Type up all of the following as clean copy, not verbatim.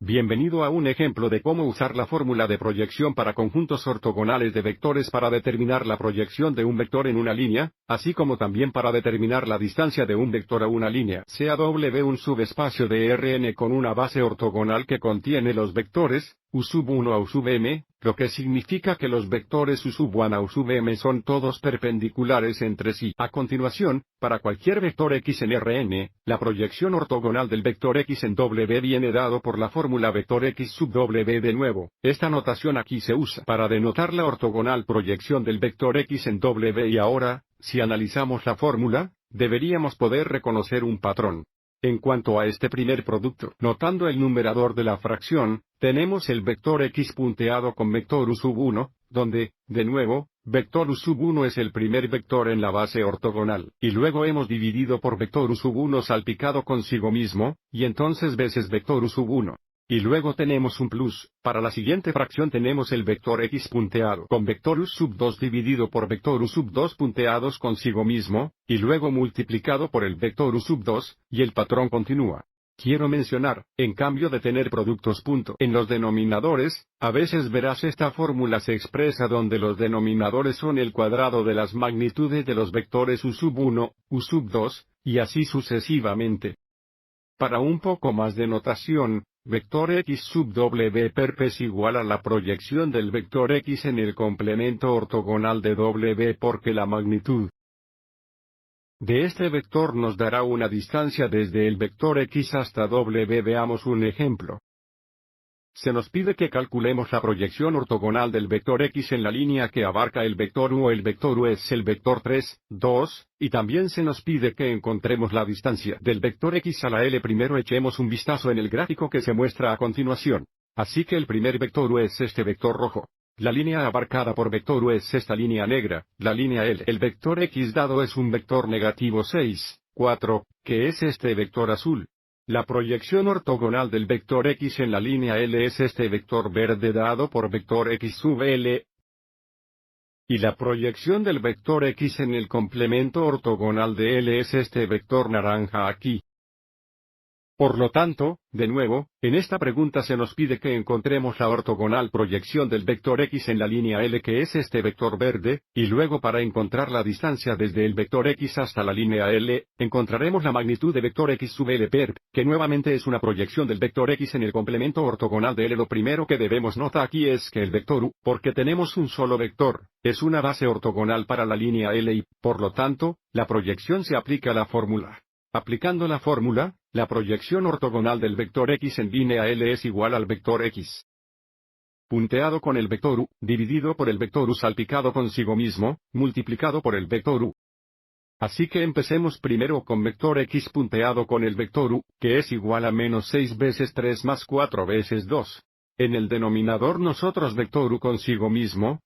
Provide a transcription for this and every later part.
Bienvenido a un ejemplo de cómo usar la fórmula de proyección para conjuntos ortogonales de vectores para determinar la proyección de un vector en una línea, así como también para determinar la distancia de un vector a una línea. Sea W un subespacio de Rn con una base ortogonal que contiene los vectores U1 a U m, lo que significa que los vectores U1 a U m son todos perpendiculares entre sí. A continuación, para cualquier vector X en Rn, la proyección ortogonal del vector X en W viene dado por la fórmula vector X sub W de nuevo. Esta notación aquí se usa para denotar la ortogonal proyección del vector X en W y ahora, si analizamos la fórmula, deberíamos poder reconocer un patrón. En cuanto a este primer producto, notando el numerador de la fracción, tenemos el vector X punteado con vector U1, donde, de nuevo, vector U1 es el primer vector en la base ortogonal, y luego hemos dividido por vector U1 salpicado consigo mismo, y entonces veces vector U1. Y luego tenemos un plus, para la siguiente fracción tenemos el vector X punteado con vector U2 dividido por vector U2 punteados consigo mismo, y luego multiplicado por el vector U2, y el patrón continúa. Quiero mencionar, en cambio de tener productos punto en los denominadores, a veces verás esta fórmula se expresa donde los denominadores son el cuadrado de las magnitudes de los vectores U1, U2, y así sucesivamente. Para un poco más de notación, vector X sub W perp es igual a la proyección del vector X en el complemento ortogonal de W porque la magnitud de este vector nos dará una distancia desde el vector X hasta W. Veamos un ejemplo. Se nos pide que calculemos la proyección ortogonal del vector X en la línea que abarca el vector U. El vector U es el vector 3, 2, y también se nos pide que encontremos la distancia del vector X a la L. Primero echemos un vistazo en el gráfico que se muestra a continuación. Así que el primer vector U es este vector rojo. La línea abarcada por vector U es esta línea negra, la línea L. El vector X dado es un vector negativo 6, 4, que es este vector azul. La proyección ortogonal del vector X en la línea L es este vector verde dado por vector X sub L. Y la proyección del vector X en el complemento ortogonal de L es este vector naranja aquí. Por lo tanto, de nuevo, en esta pregunta se nos pide que encontremos la ortogonal proyección del vector X en la línea L que es este vector verde, y luego para encontrar la distancia desde el vector X hasta la línea L, encontraremos la magnitud de vector X sub L perp, que nuevamente es una proyección del vector X en el complemento ortogonal de L. Lo primero que debemos notar aquí es que el vector U, porque tenemos un solo vector, es una base ortogonal para la línea L y, por lo tanto, la proyección se aplica a la fórmula. Aplicando la fórmula, la proyección ortogonal del vector X en línea L es igual al vector X punteado con el vector U, dividido por el vector U salpicado consigo mismo, multiplicado por el vector U. Así que empecemos primero con vector X punteado con el vector U, que es igual a menos 6 veces 3 más 4 veces 2. En el denominador nosotros vector U consigo mismo,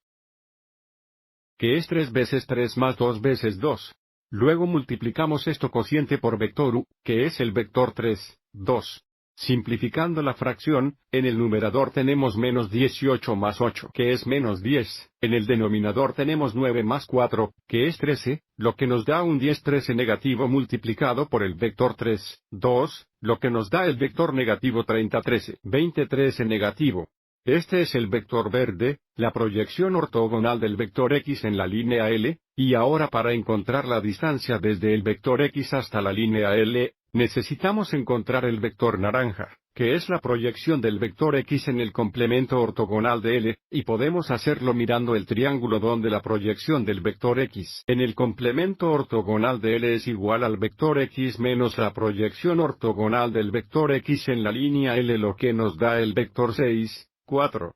que es 3 veces 3 más 2 veces 2. Luego multiplicamos esto cociente por vector U, que es el vector 3, 2. Simplificando la fracción, en el numerador tenemos menos 18 más 8, que es menos 10. En el denominador tenemos 9 más 4, que es 13, lo que nos da un 10 13 negativo multiplicado por el vector 3, 2, lo que nos da el vector negativo 30 13, 20 13 negativo. Este es el vector verde, la proyección ortogonal del vector X en la línea L, y ahora para encontrar la distancia desde el vector X hasta la línea L, necesitamos encontrar el vector naranja, que es la proyección del vector X en el complemento ortogonal de L, y podemos hacerlo mirando el triángulo donde la proyección del vector X en el complemento ortogonal de L es igual al vector X menos la proyección ortogonal del vector X en la línea L, lo que nos da el vector 6, 4.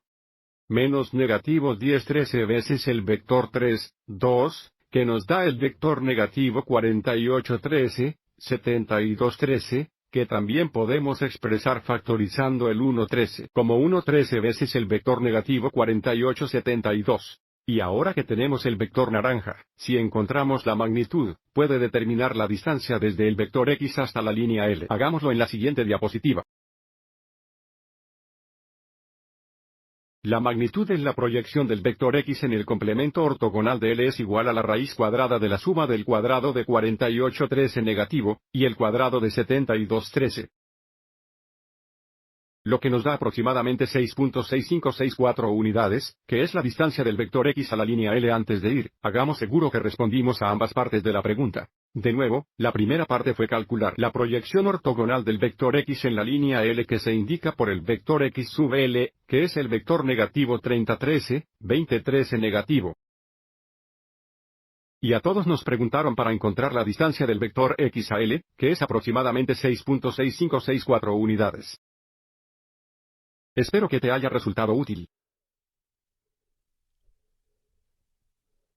Menos negativo 10 13 veces el vector 3, 2, que nos da el vector negativo 48 13, 72 13, que también podemos expresar factorizando el 1 13 como 1 13 veces el vector negativo 48 72. Y ahora que tenemos el vector naranja, si encontramos la magnitud, puede determinar la distancia desde el vector X hasta la línea L. Hagámoslo en la siguiente diapositiva. La magnitud en la proyección del vector X en el complemento ortogonal de L es igual a la raíz cuadrada de la suma del cuadrado de 48 13 negativo, y el cuadrado de 72 13. lo que nos da aproximadamente 6.6564 unidades, que es la distancia del vector X a la línea L antes de ir. Hagamos seguro que respondimos a ambas partes de la pregunta. De nuevo, la primera parte fue calcular la proyección ortogonal del vector X en la línea L que se indica por el vector X sub L, que es el vector negativo 3013, 2013 negativo. Y a todos nos preguntaron para encontrar la distancia del vector X a L, que es aproximadamente 6.6564 unidades. Espero que te haya resultado útil.